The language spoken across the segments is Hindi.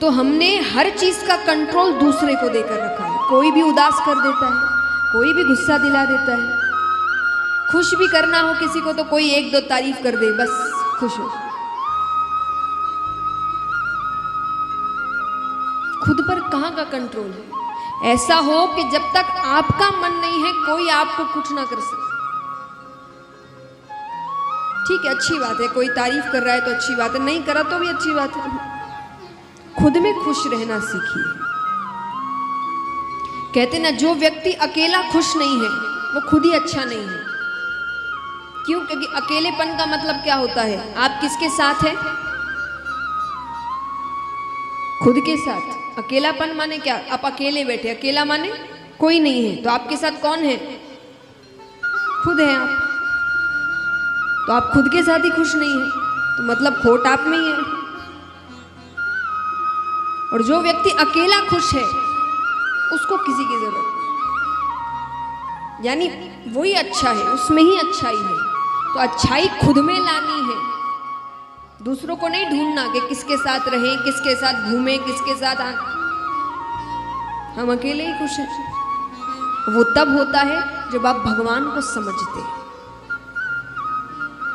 तो हमने हर चीज का कंट्रोल दूसरे को देकर रखा है। कोई भी उदास कर देता है, कोई भी गुस्सा दिला देता है। खुश भी करना हो किसी को तो कोई एक दो तारीफ कर दे, बस खुश हो। खुद पर कहाँ का कंट्रोल है? ऐसा हो कि जब तक आपका मन नहीं है कोई आपको कुछ ना कर सके। ठीक है, अच्छी बात है, कोई तारीफ कर रहा है तो अच्छी बात है, नहीं करा तो भी अच्छी बात है। खुद में खुश रहना सीखिए। कहते ना, जो व्यक्ति अकेला खुश नहीं है वो खुद ही अच्छा नहीं है। क्यों? क्योंकि अकेलेपन का मतलब क्या होता है? आप किसके साथ हैं? खुद के साथ। अकेलापन माने क्या? आप अकेले बैठे, अकेला माने कोई नहीं है, तो आपके साथ कौन है? खुद है आप। तो आप खुद के साथ ही खुश नहीं है तो मतलब खोट आप में ही है। और जो व्यक्ति अकेला खुश है उसको किसी की जरूरत नहीं, यानी वही अच्छा है, उसमें ही अच्छाई है। तो अच्छाई खुद में लानी है, दूसरों को नहीं ढूंढना कि किसके साथ रहें, किसके साथ घूमें, किसके साथ हम अकेले ही खुश हैं। वो तब होता है जब आप भगवान को समझते हैं।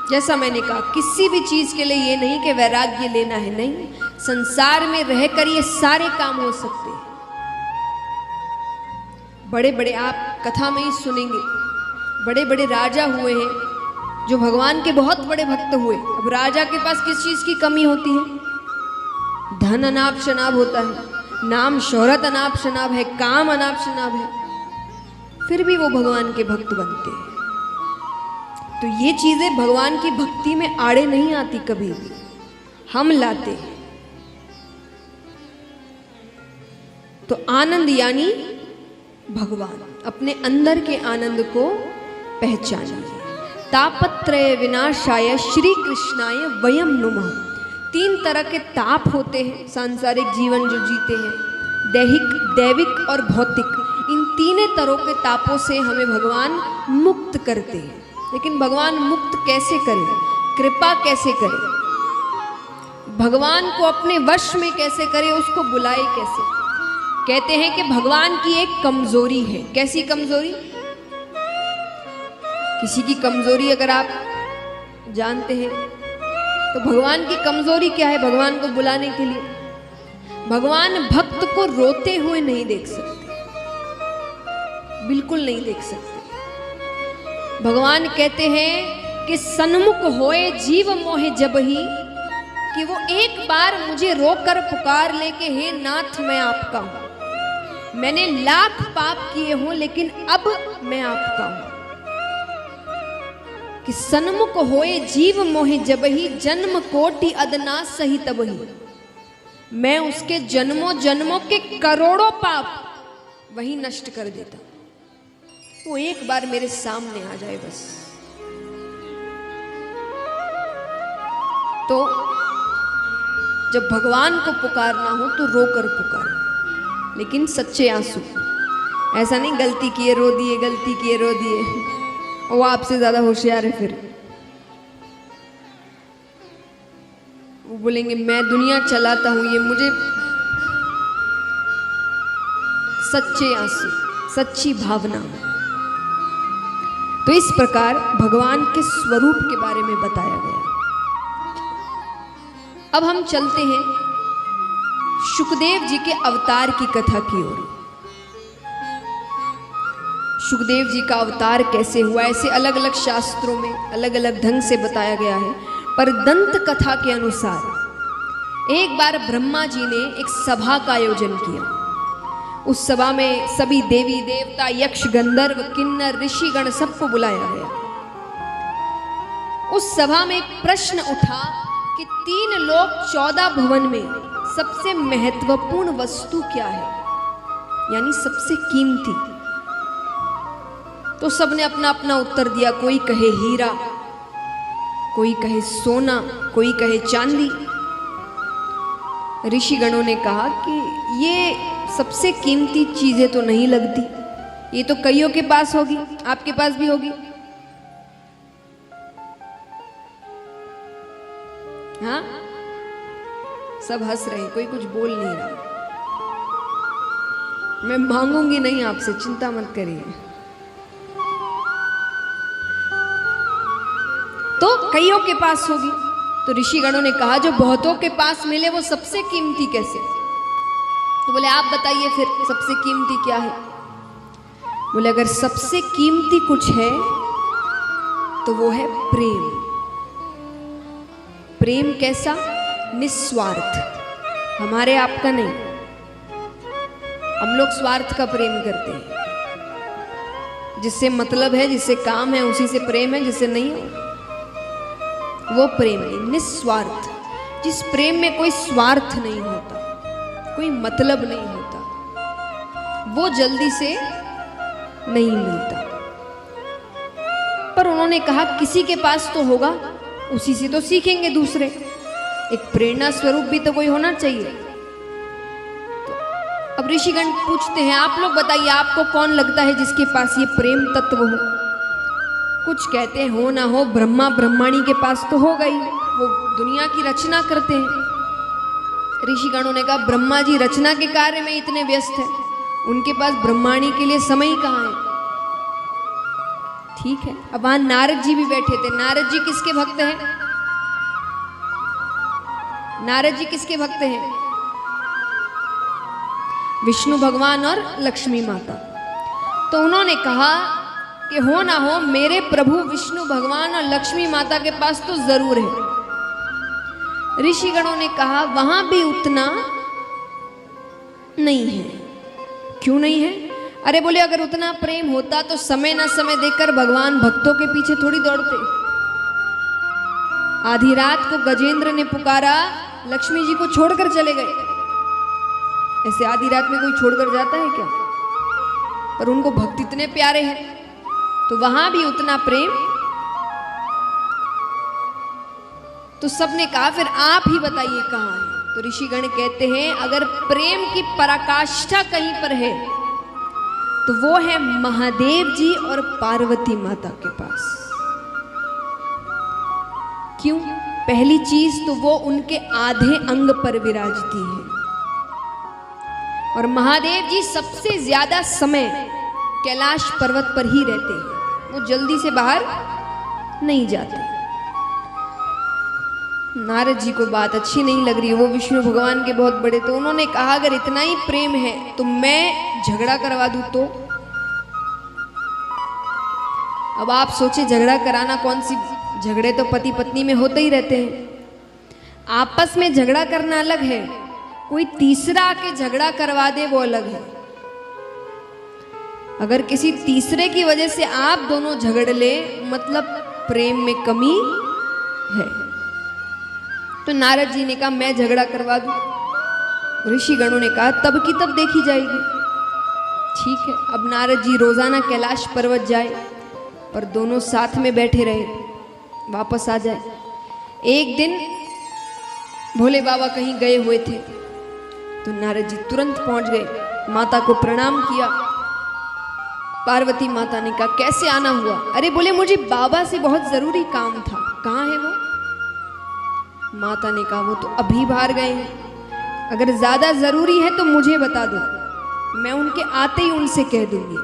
जैसा मैंने कहा, किसी भी चीज के लिए ये नहीं कि वैराग्य लेना है, नहीं। संसार में रहकर ये सारे काम हो सकते हैं। बड़े बड़े आप कथा में ही सुनेंगे, बड़े बड़े राजा हुए हैं जो भगवान के बहुत बड़े भक्त हुए। अब राजा के पास किस चीज की कमी होती है? धन अनाप शनाप होता है, नाम शोहरत अनाप शनाप है, काम अनाप शनाप है, फिर भी वो भगवान के भक्त बनते हैं। तो ये चीजें भगवान की भक्ति में आड़े नहीं आती, कभी भी हम लाते हैं। तो आनंद यानी भगवान, अपने अंदर के आनंद को पहचानिए। तापत्रय विनाशाय श्री कृष्णाय वयम नुमः। 3 तरह के ताप होते हैं सांसारिक जीवन जो जीते हैं, दैहिक, दैविक और भौतिक। इन 3 तरह के तापों से हमें भगवान मुक्त करते हैं। लेकिन भगवान मुक्त कैसे करें? कृपा कैसे करें? भगवान को अपने वश में कैसे करें? उसको बुलाए कैसे? कहते हैं कि भगवान की एक कमजोरी है। कैसी कमजोरी? किसी की कमजोरी अगर आप जानते हैं तो भगवान की कमजोरी क्या है? भगवान को बुलाने के लिए भगवान भक्त को रोते हुए नहीं देख सकते, बिल्कुल नहीं देख सकते। भगवान कहते हैं कि सन्मुख होए जीव मोहे जब ही, कि वो एक बार मुझे रोकर पुकार ले के हे नाथ मैं आपका हूं। मैंने लाख पाप किए हों लेकिन अब मैं आपका हूं। कि सन्मुख होए जीव मोहे जब ही, जन्म कोटि अदना सही तब ही। मैं उसके जन्मों जन्मों के करोड़ों पाप वही नष्ट कर देता। वो एक बार मेरे सामने आ जाए बस। तो जब भगवान को पुकारना हो तो रोकर पुकारो, लेकिन सच्चे आंसू। ऐसा नहीं गलती किए रो दिए, गलती किए रो दिए, वो आपसे ज्यादा होशियार है। फिर वो बोलेंगे मैं दुनिया चलाता हूं, ये मुझे सच्चे आंसू, सच्ची भावना। तो इस प्रकार भगवान के स्वरूप के बारे में बताया गया। अब हम चलते हैं शुकदेव जी के अवतार की कथा की ओर। शुकदेव जी का अवतार कैसे हुआ, ऐसे अलग अलग शास्त्रों में अलग अलग ढंग से बताया गया है। पर दंत कथा के अनुसार एक बार ब्रह्मा जी ने एक सभा का आयोजन किया। उस सभा में सभी देवी देवता, यक्ष, गंधर्व, किन्नर, ऋषिगण सबको बुलाया गया। उस सभा में एक प्रश्न उठा कि 3 लोक 14 भुवन में सबसे महत्वपूर्ण वस्तु क्या है, यानी सबसे कीमती। तो सबने अपना अपना उत्तर दिया। कोई कहे हीरा, कोई कहे सोना, कोई कहे चांदी। ऋषिगणों ने कहा कि ये सबसे कीमती चीजें तो नहीं लगती, ये तो कईयों के पास होगी, आपके पास भी होगी। हाँ, सब हंस रहे हैं, कोई कुछ बोल नहीं रहा। मैं मांगूंगी नहीं आपसे, चिंता मत करिए। तो कईयों के पास होगी। तो ऋषिगणों ने कहा जो बहुतों के पास मिले वो सबसे कीमती कैसे? तो बोले आप बताइए फिर सबसे कीमती क्या है? बोले अगर सबसे कीमती कुछ है तो वो है प्रेम। प्रेम कैसा? निस्वार्थ, हमारे आपका नहीं। हम लोग स्वार्थ का प्रेम करते हैं, जिससे मतलब है, जिससे काम है उसी से प्रेम है, जिससे नहीं है वो प्रेम नहीं। निस्वार्थ, जिस प्रेम में कोई स्वार्थ नहीं होता, कोई मतलब नहीं होता, वो जल्दी से नहीं मिलता। पर उन्होंने कहा किसी के पास तो होगा, उसी से तो सीखेंगे दूसरे। एक प्रेरणा स्वरूप भी तो कोई होना चाहिए। तो अब ऋषिगण पूछते हैं आप लोग बताइए आपको कौन लगता है जिसके पास ये प्रेम तत्व हो? कुछ कहते हैं हो ना हो ब्रह्मा ब्रह्माणी के पास तो होगा ही, वो दुनिया की रचना करते हैं। ऋषिगणों ने कहा ब्रह्मा जी रचना के कार्य में इतने व्यस्त हैं, उनके पास ब्रह्माणी के लिए समय ही कहाँ है। ठीक है, अब वहां नारद जी भी बैठे थे। नारद जी किसके भक्त हैं? नारद जी किसके भक्त हैं? विष्णु भगवान और लक्ष्मी माता। तो उन्होंने कहा कि हो ना हो मेरे प्रभु विष्णु भगवान और लक्ष्मी माता के पास तो जरूर है। ऋषिगणों ने कहा वहां भी उतना नहीं है। क्यों नहीं है? अरे बोले अगर उतना प्रेम होता तो समय ना समय देकर भगवान भक्तों के पीछे थोड़ी दौड़ते। आधी रात को गजेंद्र ने पुकारा, लक्ष्मी जी को छोड़कर चले गए। ऐसे आधी रात में कोई छोड़कर जाता है क्या? पर उनको भक्त इतने प्यारे हैं, तो वहां भी उतना प्रेम। तो सबने कहा फिर आप ही बताइए कहां है? तो ऋषिगण कहते हैं अगर प्रेम की पराकाष्ठा कहीं पर है तो वो है महादेव जी और पार्वती माता के पास। क्यों? पहली चीज तो वो उनके आधे अंग पर विराजती है, और महादेव जी सबसे ज्यादा समय कैलाश पर्वत पर ही रहते हैं, वो जल्दी से बाहर नहीं जाते। नारद जी को बात अच्छी नहीं लग रही है, वो विष्णु भगवान के बहुत बड़े। तो उन्होंने कहा अगर इतना ही प्रेम है तो मैं झगड़ा करवा दूं तो? अब आप सोचे झगड़ा कराना कौन सी, झगड़े तो पति पत्नी में होते ही रहते हैं। आपस में झगड़ा करना अलग है, कोई तीसरा आके झगड़ा करवा दे वो अलग है। अगर किसी तीसरे की वजह से आप दोनों झगड़ ले मतलब प्रेम में कमी है। तो नारद जी ने कहा मैं झगड़ा करवा दूं। ऋषिगणों ने कहा तब की तब देखी जाएगी। ठीक है, अब नारद जी रोजाना कैलाश पर्वत जाए और दोनों साथ में बैठे रहे, वापस आ जाए। एक दिन भोले बाबा कहीं गए हुए थे तो नारद जी तुरंत पहुंच गए, माता को प्रणाम किया। पार्वती माता ने कहा कैसे आना हुआ? अरे बोले मुझे बाबा से बहुत जरूरी काम था। कहाँ है वो? माता ने कहा वो तो अभी बाहर गए हैं, अगर ज्यादा जरूरी है तो मुझे बता दो, मैं उनके आते ही उनसे कह दूंगी।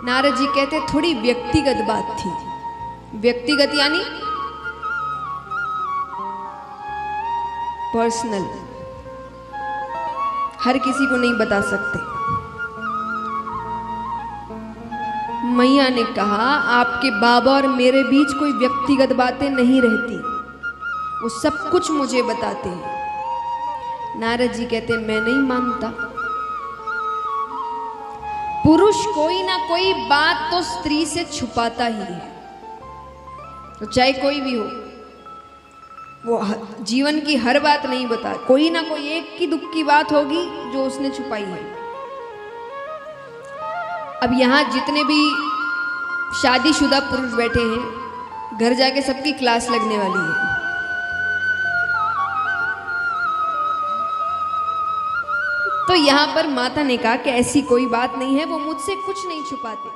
नारद जी कहते थोड़ी व्यक्तिगत बात थी। व्यक्तिगत यानी पर्सनल, हर किसी को नहीं बता सकते। मैया ने कहा आपके बाबा और मेरे बीच कोई व्यक्तिगत बातें नहीं रहती, वो सब कुछ मुझे बताते हैं। नारद जी कहते मैं नहीं मानता। पुरुष कोई ना कोई बात तो स्त्री से छुपाता ही है, तो चाहे कोई भी हो, वो जीवन की हर बात नहीं बता, कोई ना कोई एक की दुख की बात होगी जो उसने छुपाई है। अब यहाँ जितने भी शादीशुदा पुरुष बैठे हैं, घर जाके सबकी क्लास लगने वाली है। तो यहाँ पर माता ने कहा कि ऐसी कोई बात नहीं है, वो मुझसे कुछ नहीं छुपाते।